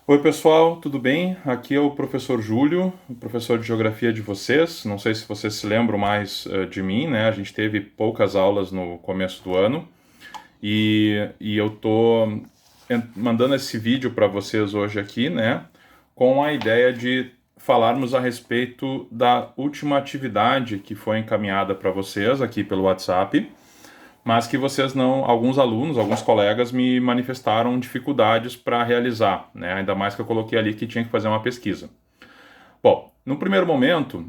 Oi pessoal, tudo bem? Aqui é o professor Júlio, o professor de geografia de vocês. Não sei se vocês se lembram mais de mim, né? A gente teve poucas aulas no começo do ano e eu tô mandando esse vídeo para vocês hoje aqui, né? Com a ideia de falarmos a respeito da última atividade que foi encaminhada para vocês aqui pelo WhatsApp, mas que vocês não, alguns alunos, alguns colegas me manifestaram dificuldades para realizar, né? Ainda mais que eu coloquei ali que tinha que fazer uma pesquisa. Bom, no primeiro momento,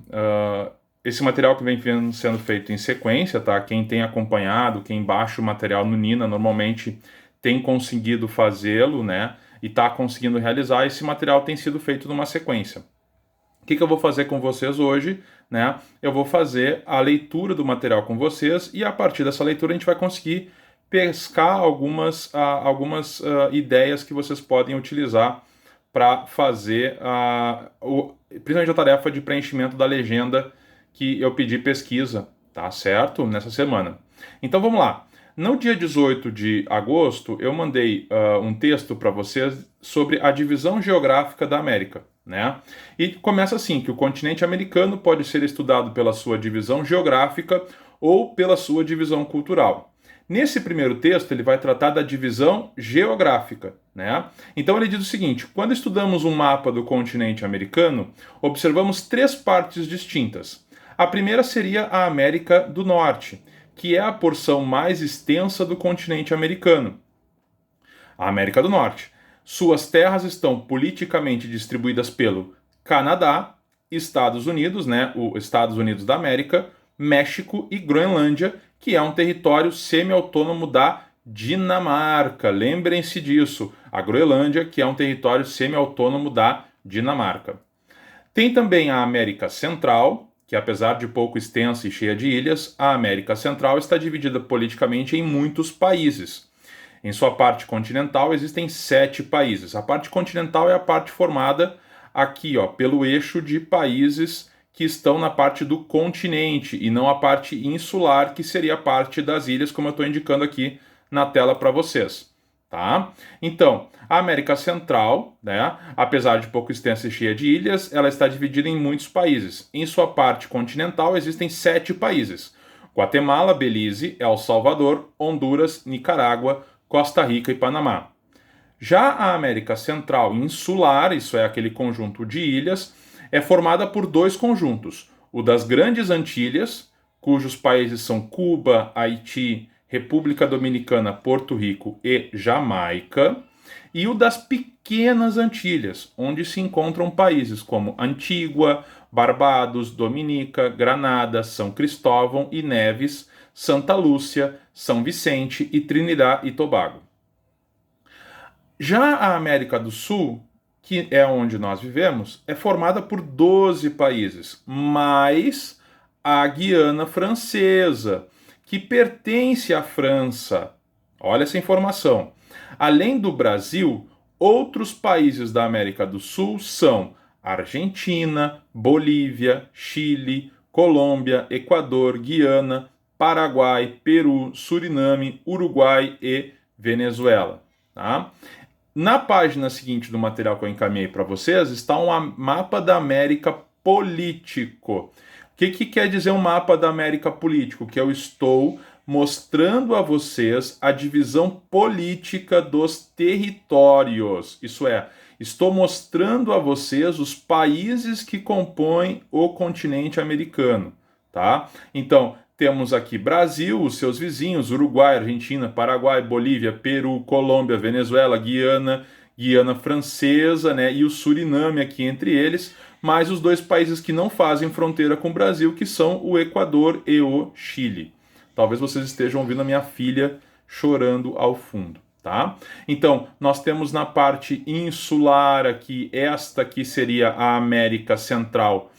esse material que vem sendo feito em sequência, tá? Quem tem acompanhado, quem baixa o material no Nina, normalmente tem conseguido fazê-lo, né? E está conseguindo realizar. Esse material tem sido feito numa sequência. O que eu vou fazer com vocês hoje, né? Eu vou fazer a leitura do material com vocês e a partir dessa leitura a gente vai conseguir pescar algumas ideias que vocês podem utilizar para fazer principalmente a tarefa de preenchimento da legenda que eu pedi pesquisa, tá certo? Nessa semana. Então vamos lá. No dia 18 de agosto, eu mandei um texto para vocês sobre a divisão geográfica da América, né? E começa assim, que o continente americano pode ser estudado pela sua divisão geográfica ou pela sua divisão cultural. Nesse primeiro texto, ele vai tratar da divisão geográfica, né? Então ele diz o seguinte: quando estudamos um mapa do continente americano, observamos três partes distintas. A primeira seria a América do Norte, que é a porção mais extensa do continente americano. A América do Norte. Suas terras estão politicamente distribuídas pelo Canadá, Estados Unidos, né, os Estados Unidos da América, México e Groenlândia, que é um território semi-autônomo da Dinamarca. Lembrem-se disso, a Groenlândia, que é um território semi-autônomo da Dinamarca. Tem também a América Central, que apesar de pouco extensa e cheia de ilhas, a América Central está dividida politicamente em muitos países. Em sua parte continental existem 7 países. A parte continental é a parte formada aqui, ó, pelo eixo de países que estão na parte do continente e não a parte insular, que seria a parte das ilhas, como eu estou indicando aqui na tela para vocês. Tá? Então, a América Central, né, apesar de pouco extensa e cheia de ilhas, ela está dividida em muitos países. Em sua parte continental existem 7 países: Guatemala, Belize, El Salvador, Honduras, Nicarágua, Costa Rica e Panamá. Já a América Central insular, isso é aquele conjunto de ilhas, é formada por dois conjuntos: o das Grandes Antilhas, cujos países são Cuba, Haiti, República Dominicana, Porto Rico e Jamaica, e o das Pequenas Antilhas, onde se encontram países como Antígua, Barbados, Dominica, Granada, São Cristóvão e Neves, Santa Lúcia, São Vicente e Trinidad e Tobago. Já a América do Sul, que é onde nós vivemos, é formada por 12 países, mais a Guiana Francesa, que pertence à França. Olha essa informação. Além do Brasil, outros países da América do Sul são Argentina, Bolívia, Chile, Colômbia, Equador, Guiana, Paraguai, Peru, Suriname, Uruguai e Venezuela. Tá? Na página seguinte do material que eu encaminhei para vocês está um mapa da América político. O que quer dizer um mapa da América político? Que eu estou mostrando a vocês a divisão política dos territórios. Isso é, estou mostrando a vocês os países que compõem o continente americano, tá? Então, temos aqui Brasil, os seus vizinhos, Uruguai, Argentina, Paraguai, Bolívia, Peru, Colômbia, Venezuela, Guiana Francesa, né, e o Suriname aqui entre eles, mais os dois países que não fazem fronteira com o Brasil, que são o Equador e o Chile. Talvez vocês estejam ouvindo a minha filha chorando ao fundo, tá? Então, nós temos na parte insular aqui, esta aqui seria a América Central,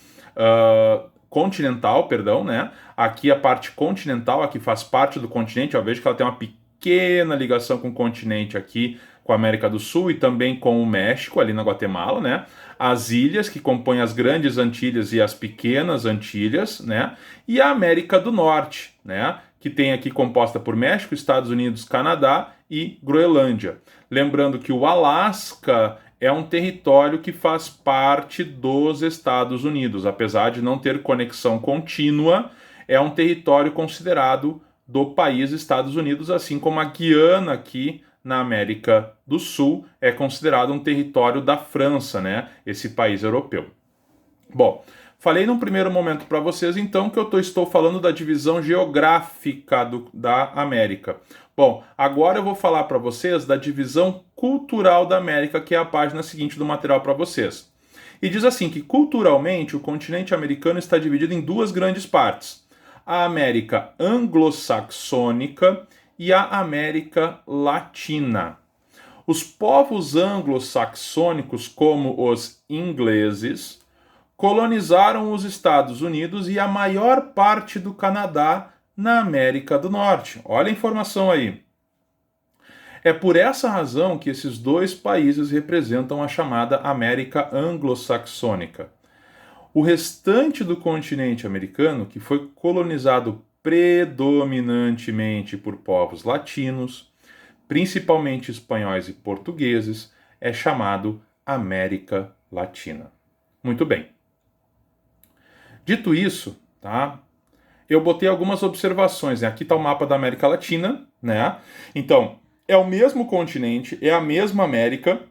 continental, perdão, né? Aqui a parte continental, aqui faz parte do continente, eu vejo que ela tem uma pequena ligação com o continente aqui, com a América do Sul e também com o México, ali na Guatemala, né? As ilhas que compõem as Grandes Antilhas e as Pequenas Antilhas, né? E a América do Norte, né? Que tem aqui composta por México, Estados Unidos, Canadá e Groenlândia. Lembrando que o Alasca é um território que faz parte dos Estados Unidos, apesar de não ter conexão contínua, é um território considerado do país Estados Unidos, assim como a Guiana aqui na América do Sul é considerado um território da França, né? Esse país europeu. Bom, falei num primeiro momento para vocês, então, que eu estou falando da divisão geográfica da América. Bom, agora eu vou falar para vocês da divisão cultural da América, que é a página seguinte do material para vocês. E diz assim que, culturalmente, o continente americano está dividido em duas grandes partes. A América anglo-saxônica e a América latina. Os povos anglo-saxônicos, como os ingleses, colonizaram os Estados Unidos e a maior parte do Canadá na América do Norte. Olha a informação aí. É por essa razão que esses dois países representam a chamada América anglo-saxônica. O restante do continente americano, que foi colonizado predominantemente por povos latinos, principalmente espanhóis e portugueses, é chamado América Latina. Muito bem. Dito isso, tá? Eu botei algumas observações, né? Aqui está o mapa da América Latina, né? Então, é o mesmo continente, é a mesma América.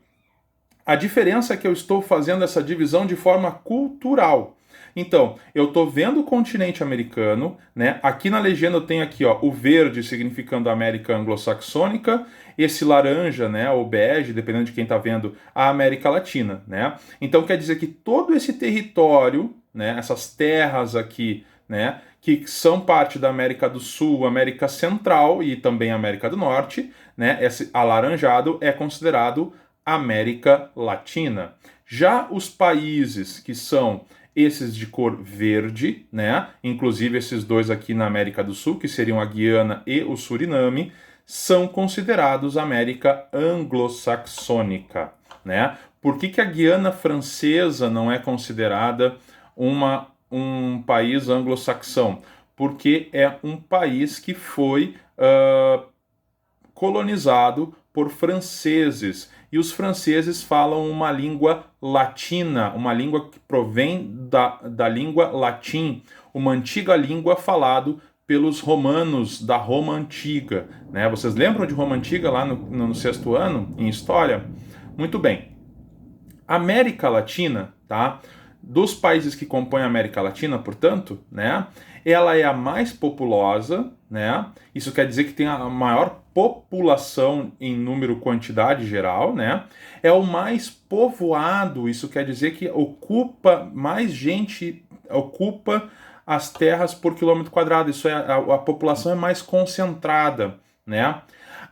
A diferença é que eu estou fazendo essa divisão de forma cultural. Então, eu estou vendo o continente americano, né? Aqui na legenda eu tenho aqui, ó, o verde significando a América anglo-saxônica, esse laranja, né, ou bege, dependendo de quem está vendo, a América Latina, né? Então quer dizer que todo esse território, né, essas terras aqui, né, que são parte da América do Sul, América Central e também América do Norte, né, esse alaranjado é considerado América Latina. Já os países que são esses de cor verde, né, inclusive esses dois aqui na América do Sul, que seriam a Guiana e o Suriname, são considerados América anglo-saxônica, né? Por que a Guiana Francesa não é considerada um país anglo-saxão? Porque é um país que foi colonizado por franceses. E os franceses falam uma língua latina, uma língua que provém da língua latim, uma antiga língua falada pelos romanos da Roma Antiga, né? Vocês lembram de Roma Antiga lá no sexto ano, em História? Muito bem. América Latina, tá? Dos países que compõem a América Latina, portanto, né? Ela é a mais populosa, né? Isso quer dizer que tem a maior população em número, quantidade geral, né? É o mais povoado, isso quer dizer que ocupa mais gente, ocupa as terras por quilômetro quadrado, isso é, a população é mais concentrada, né?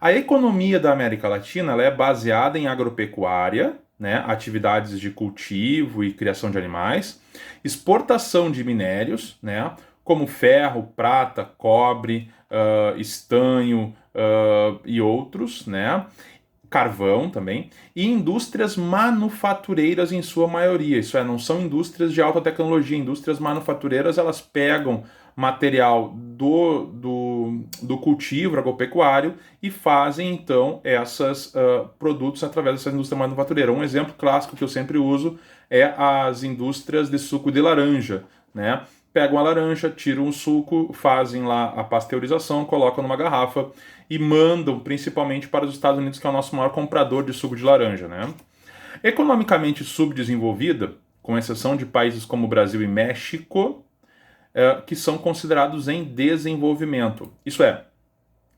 A economia da América Latina ela é baseada em agropecuária, né? Atividades de cultivo e criação de animais, exportação de minérios, né? Como ferro, prata, cobre, estanho e outros, né? Carvão também, e indústrias manufatureiras em sua maioria. Isso é, não são indústrias de alta tecnologia, indústrias manufatureiras, elas pegam material do cultivo agropecuário e fazem então esses produtos através dessa indústria manufatureira. Um exemplo clássico que eu sempre uso é as indústrias de suco de laranja, né? Pegam a laranja, tiram o suco, fazem lá a pasteurização, colocam numa garrafa e mandam principalmente para os Estados Unidos, que é o nosso maior comprador de suco de laranja, né? Economicamente subdesenvolvida, com exceção de países como Brasil e México, que são considerados em desenvolvimento. Isso é,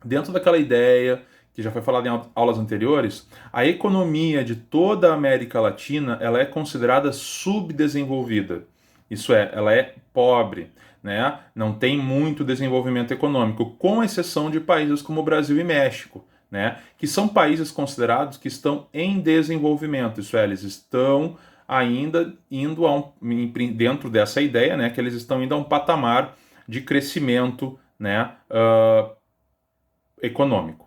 dentro daquela ideia que já foi falada em aulas anteriores, a economia de toda a América Latina ela é considerada subdesenvolvida. Isso é, ela é pobre, né? Não tem muito desenvolvimento econômico, com exceção de países como Brasil e México, né? Que são países considerados que estão em desenvolvimento. Isso é, eles estão ainda indo dentro dessa ideia, né? Que eles estão indo a um patamar de crescimento, né? Econômico.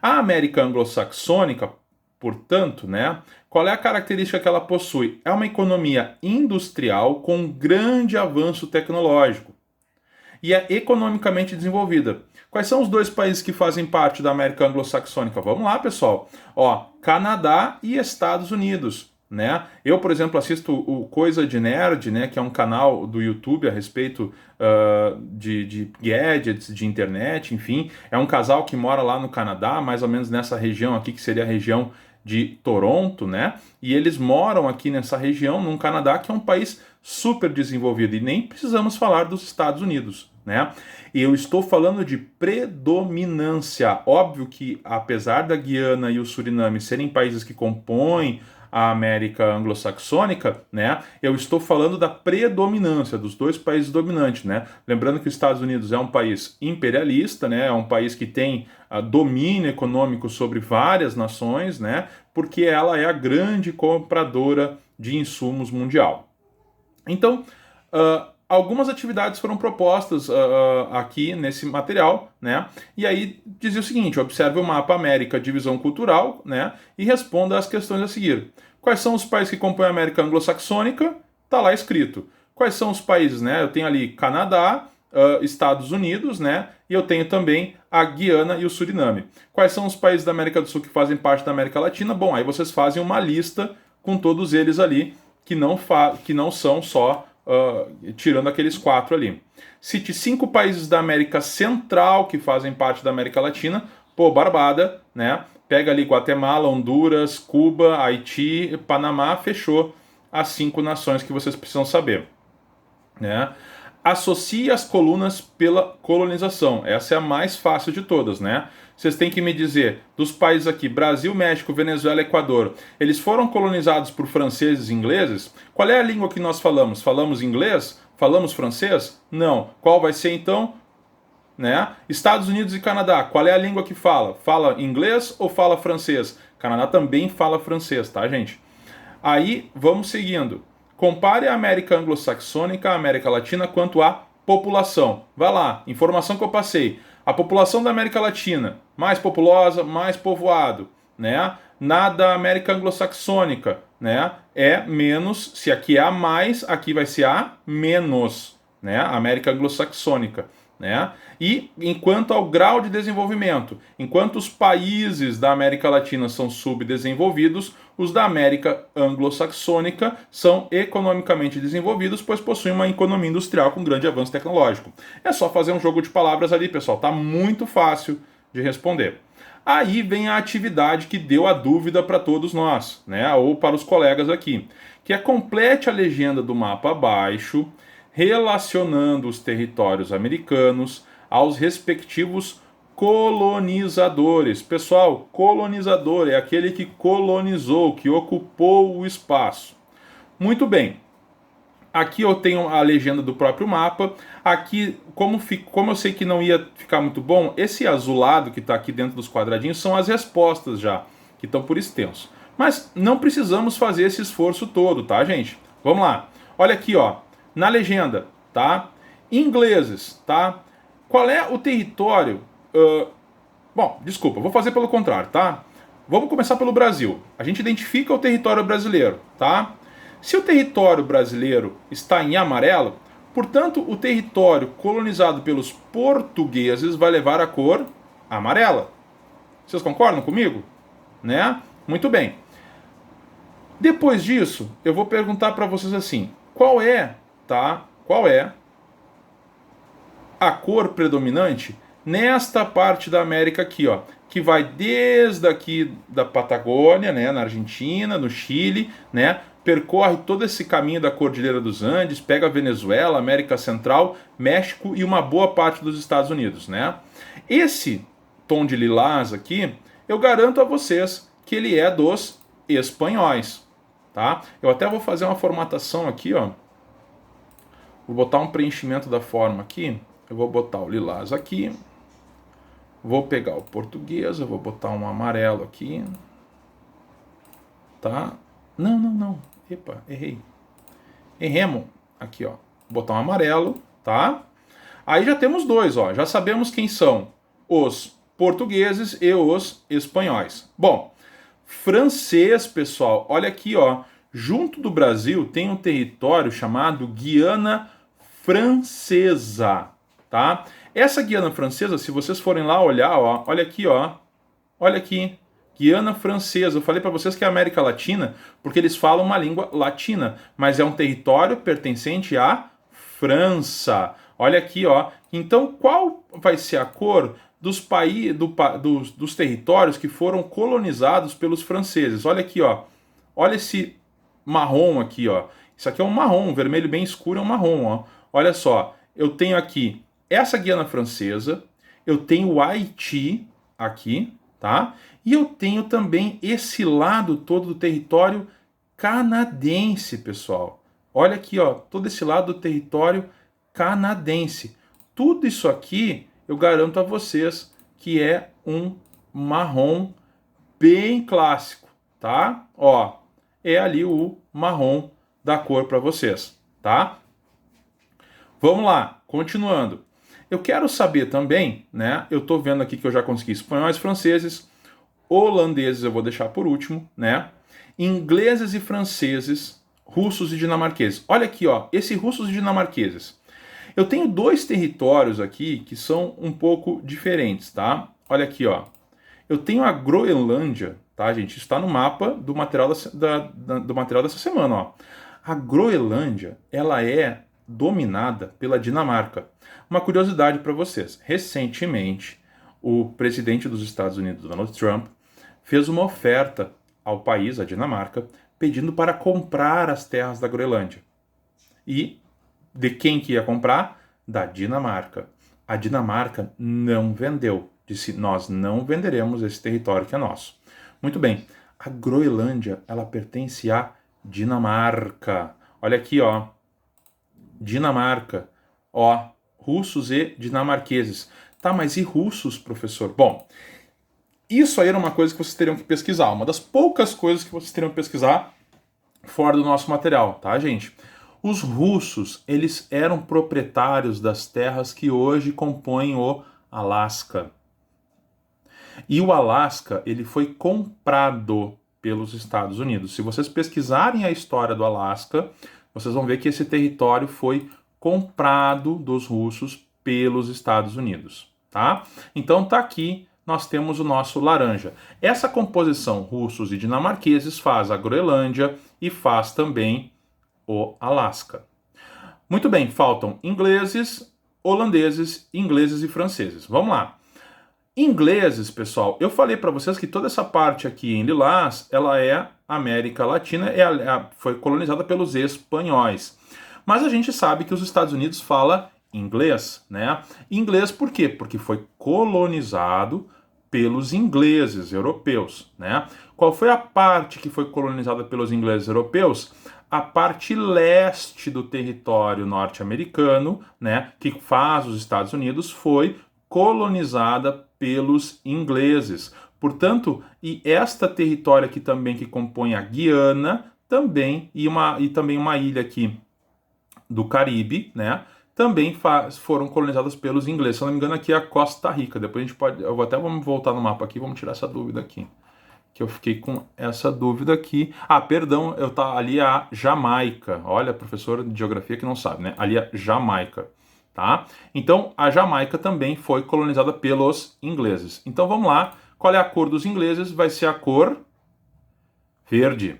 A América anglo-saxônica, portanto, né, qual é a característica que ela possui? É uma economia industrial com grande avanço tecnológico. e é economicamente desenvolvida. Quais são os dois países que fazem parte da América anglo-saxônica? Vamos lá, pessoal. Ó, Canadá e Estados Unidos. Né? Eu, por exemplo, assisto o Coisa de Nerd, né, que é um canal do YouTube a respeito de gadgets, de internet, enfim. É um casal que mora lá no Canadá, mais ou menos nessa região aqui, que seria a região de Toronto, né? E eles moram aqui nessa região, no Canadá, que é um país super desenvolvido. E nem precisamos falar dos Estados Unidos, né? E eu estou falando de predominância. Óbvio que, apesar da Guiana e o Suriname serem países que compõem a América anglo-saxônica, né? Eu estou falando da predominância dos dois países dominantes, né? Lembrando que os Estados Unidos é um país imperialista, né? É um país que tem domínio econômico sobre várias nações, né? Porque ela é a grande compradora de insumos mundial. Então, algumas atividades foram propostas aqui nesse material, né? E aí dizia o seguinte: observe o mapa América, divisão cultural, né? E responda às questões a seguir. Quais são os países que compõem a América anglo-saxônica? Tá lá escrito. Quais são os países, né? Eu tenho ali Canadá, Estados Unidos, né? E eu tenho também a Guiana e o Suriname. Quais são os países da América do Sul que fazem parte da América Latina? Bom, aí vocês fazem uma lista com todos eles ali que não são só tirando aqueles 4 ali. Cite 5 países da América Central que fazem parte da América Latina. Pô, barbada, né? Pega ali Guatemala, Honduras, Cuba, Haiti, Panamá, fechou as 5 nações que vocês precisam saber, né? Associe as colunas pela colonização. Essa é a mais fácil de todas, né? Vocês têm que me dizer, dos países aqui, Brasil, México, Venezuela, Equador, eles foram colonizados por franceses e ingleses? Qual é a língua que nós falamos? Falamos inglês? Falamos francês? Não. Qual vai ser então? Né? Estados Unidos e Canadá, qual é a língua que fala? Fala inglês ou fala francês? Canadá também fala francês, tá, gente? Aí, vamos seguindo. Compare a América anglo-saxônica, a América Latina, quanto à população. Vai lá, informação que eu passei. A população da América Latina, mais populosa, mais povoado, né? Na da América anglo-saxônica, né? É menos, se aqui é a mais, aqui vai ser a menos, né? América anglo-saxônica, né? E enquanto ao grau de desenvolvimento, enquanto os países da América Latina são subdesenvolvidos, os da América anglo-saxônica são economicamente desenvolvidos, pois possuem uma economia industrial com grande avanço tecnológico. É só fazer um jogo de palavras ali, pessoal, tá muito fácil de responder. Aí vem a atividade que deu a dúvida para todos nós, né, ou para os colegas aqui, que é complete a legenda do mapa abaixo, relacionando os territórios americanos aos respectivos colonizadores. Pessoal, colonizador é aquele que colonizou, que ocupou o espaço. Muito bem. Aqui eu tenho a legenda do próprio mapa. Aqui, como eu sei que não ia ficar muito bom, esse azulado que está aqui dentro dos quadradinhos são as respostas já, que estão por extenso. Mas não precisamos fazer esse esforço todo, tá, gente? Vamos lá. Olha aqui, ó, na legenda, tá? Ingleses, tá? Qual é o território? Bom, desculpa, vou fazer pelo contrário, tá? Vamos começar pelo Brasil. A gente identifica o território brasileiro, tá? Se o território brasileiro está em amarelo, portanto, o território colonizado pelos portugueses vai levar a cor amarela. Vocês concordam comigo? Né? Muito bem. Depois disso, eu vou perguntar para vocês assim: qual é a cor predominante nesta parte da América aqui, ó, que vai desde aqui da Patagônia, né, na Argentina, no Chile, né, percorre todo esse caminho da Cordilheira dos Andes, pega a Venezuela, América Central, México e uma boa parte dos Estados Unidos, né? Esse tom de lilás aqui, eu garanto a vocês que ele é dos espanhóis, tá? Eu até vou fazer uma formatação aqui, ó. Vou botar um preenchimento da forma aqui. Eu vou botar o lilás aqui. Vou pegar o português, eu vou botar um amarelo aqui. Tá? Não. Epa, errei. Erremos. Aqui, ó. Vou botar um amarelo, tá? Aí já temos dois, ó. Já sabemos quem são os portugueses e os espanhóis. Bom, francês, pessoal. Olha aqui, ó. Junto do Brasil tem um território chamado Guiana Francesa. tá? Essa Guiana Francesa, se vocês forem lá olhar, ó, olha aqui, ó, olha aqui, Guiana Francesa. Eu falei para vocês que é América Latina, porque eles falam uma língua latina, mas é um território pertencente à França. Olha aqui, ó. Então, qual vai ser a cor dos territórios que foram colonizados pelos franceses? Olha aqui, ó. Olha esse marrom aqui, ó. Isso aqui é um marrom, um vermelho bem escuro é um marrom, ó. Olha só, eu tenho aqui essa Guiana Francesa, eu tenho o Haiti aqui, tá? E eu tenho também esse lado todo do território canadense, pessoal. Olha aqui, ó, todo esse lado do território canadense. Tudo isso aqui, eu garanto a vocês que é um marrom bem clássico, tá? Ó, é ali o marrom da cor para vocês, tá? Vamos lá, continuando. Eu quero saber também, né? Eu tô vendo aqui que eu já consegui espanhóis, franceses, holandeses eu vou deixar por último, né? Ingleses e franceses, russos e dinamarqueses. Olha aqui, ó, esse russos e dinamarqueses. Eu tenho dois territórios aqui que são um pouco diferentes, tá? Olha aqui, ó. Eu tenho a Groenlândia, tá, gente? Isso está no mapa do material, do material dessa semana, ó. A Groenlândia, ela é dominada pela Dinamarca. Uma curiosidade para vocês. Recentemente, o presidente dos Estados Unidos, Donald Trump, fez uma oferta ao país, a Dinamarca, pedindo para comprar as terras da Groenlândia. E de quem que ia comprar? Da Dinamarca. A Dinamarca não vendeu. Disse, nós não venderemos esse território que é nosso. Muito bem, a Groenlândia, ela pertence à Dinamarca. Olha aqui, ó. Dinamarca. Ó, russos e dinamarqueses. Tá, mas e russos, professor? Bom, isso aí era uma coisa que vocês teriam que pesquisar. Uma das poucas coisas que vocês teriam que pesquisar fora do nosso material, tá, gente? Os russos, eles eram proprietários das terras que hoje compõem o Alasca. E o Alasca, ele foi comprado pelos Estados Unidos. Se vocês pesquisarem a história do Alasca, vocês vão ver que esse território foi comprado dos russos pelos Estados Unidos, tá? Então tá aqui, nós temos o nosso laranja. Essa composição russos e dinamarqueses faz a Groenlândia e faz também o Alasca. Muito bem, faltam ingleses, holandeses, ingleses e franceses. Vamos lá. Ingleses, pessoal, eu falei para vocês que toda essa parte aqui em lilás, ela é América Latina, foi colonizada pelos espanhóis. Mas a gente sabe que os Estados Unidos fala inglês, né? Inglês por quê? Porque foi colonizado pelos ingleses europeus, né? Qual foi a parte que foi colonizada pelos ingleses europeus? A parte leste do território norte-americano, né, que faz os Estados Unidos, foi colonizada pelos ingleses. Portanto, e esta território aqui também que compõe a Guiana, também e também uma ilha aqui do Caribe, né, também foram colonizadas pelos ingleses. Se eu não me engano, aqui é a Costa Rica. Depois a gente pode, vamos voltar no mapa aqui, vamos tirar essa dúvida aqui. Que eu fiquei com essa dúvida aqui. Ah, perdão, ali é a Jamaica. Olha, professor de geografia que não sabe, né? Ali é Jamaica, tá? Então, a Jamaica também foi colonizada pelos ingleses. Então, vamos lá. Qual é a cor dos ingleses? Vai ser a cor verde,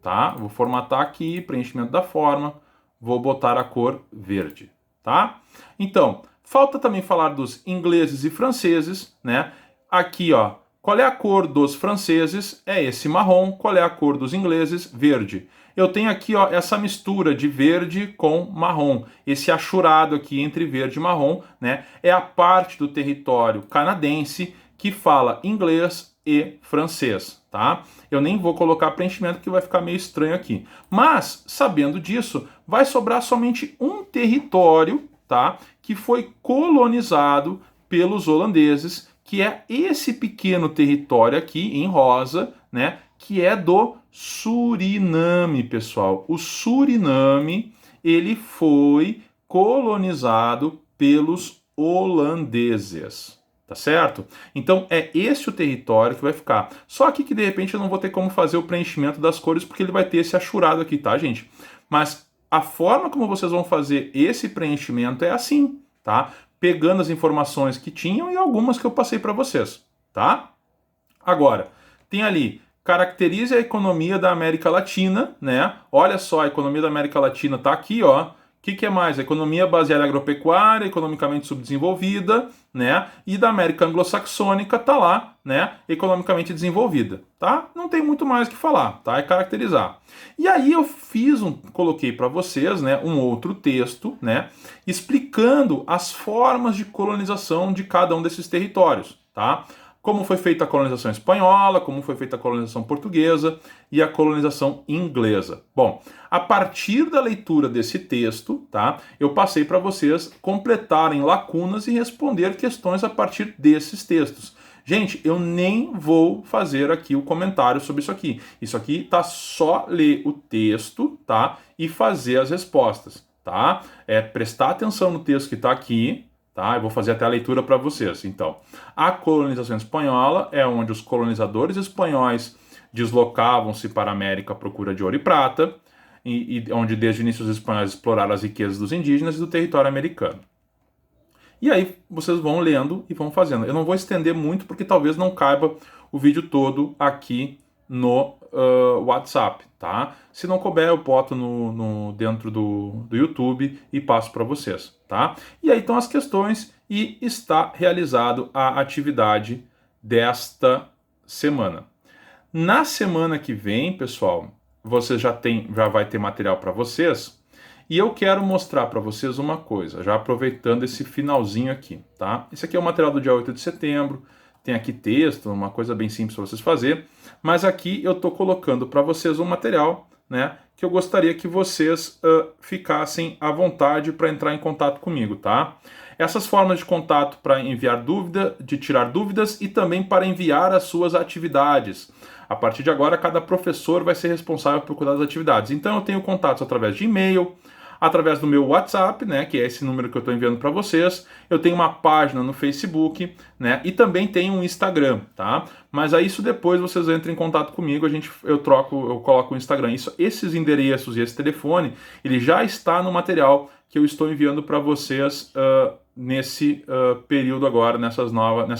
tá? Vou formatar aqui, preenchimento da forma. Vou botar a cor verde, tá? Então, falta também falar dos ingleses e franceses, né? Aqui, ó. Qual é a cor dos franceses? É esse marrom. Qual é a cor dos ingleses? Verde. Eu tenho aqui, ó, essa mistura de verde com marrom. Esse achurado aqui entre verde e marrom, né? É a parte do território canadense que fala inglês e francês, tá? Eu nem vou colocar preenchimento que vai ficar meio estranho aqui. Mas, sabendo disso, vai sobrar somente um território, tá? Que foi colonizado pelos holandeses, que é esse pequeno território aqui em rosa, né, que é do Suriname, pessoal. O Suriname, ele foi colonizado pelos holandeses, tá certo? Então é esse o território que vai ficar. Só aqui que de repente eu não vou ter como fazer o preenchimento das cores porque ele vai ter esse achurado aqui, tá, gente? Mas a forma como vocês vão fazer esse preenchimento é assim, tá? pegando as informações que tinham e algumas que eu passei para vocês, tá? Agora, tem ali, caracterize a economia da América Latina, né? Olha só, a economia da América Latina tá aqui, ó. O que é mais? A economia baseada em agropecuária, economicamente subdesenvolvida, né? E da América anglo-saxônica tá lá, né? Economicamente desenvolvida, tá? Não tem muito mais o que falar, tá? É caracterizar. E aí eu coloquei para vocês, né, um outro texto, né, explicando as formas de colonização de cada um desses territórios, tá? Como foi feita a colonização espanhola, como foi feita a colonização portuguesa e a colonização inglesa. Bom, a partir da leitura desse texto, tá, eu passei para vocês completarem lacunas e responder questões a partir desses textos. Gente, eu nem vou fazer aqui o comentário sobre isso aqui. Isso aqui tá só ler o texto, tá, e fazer as respostas, tá? É prestar atenção no texto que está aqui. Tá? Eu vou fazer até a leitura para vocês. Então, a colonização espanhola é onde os colonizadores espanhóis deslocavam-se para a América à procura de ouro e prata, e onde desde o início os espanhóis exploraram as riquezas dos indígenas e do território americano. E aí vocês vão lendo e vão fazendo. Eu não vou estender muito porque talvez não caiba o vídeo todo aqui no WhatsApp, tá? Se não couber, eu boto dentro do YouTube e passo para vocês, tá? E aí estão as questões e está realizado a atividade desta semana. Na semana que vem, pessoal, você já vai ter material para vocês. E eu quero mostrar para vocês uma coisa, já aproveitando esse finalzinho aqui, tá? Esse aqui é o material do dia 8 de setembro, tem aqui texto, uma coisa bem simples para vocês fazer, mas aqui eu estou colocando para vocês um material, né, que eu gostaria que vocês ficassem à vontade para entrar em contato comigo, tá? Essas formas de contato para enviar dúvida, de tirar dúvidas e também para enviar as suas atividades. A partir de agora, cada professor vai ser responsável por cuidar das atividades. Então eu tenho contatos através de e-mail, através do meu WhatsApp, né, que é esse número que eu estou enviando para vocês. Eu tenho uma página no Facebook, né, e também tenho um Instagram, tá? Mas aí isso depois vocês entram em contato comigo, eu coloco o Instagram. Esses endereços e esse telefone, ele já está no material que eu estou enviando para vocês nesse período agora, nessa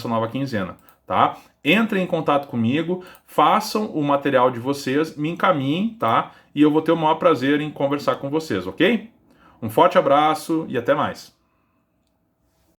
nova quinzena, tá? Entrem em contato comigo, façam o material de vocês, me encaminhem, tá? E eu vou ter o maior prazer em conversar com vocês, ok? Um forte abraço e até mais.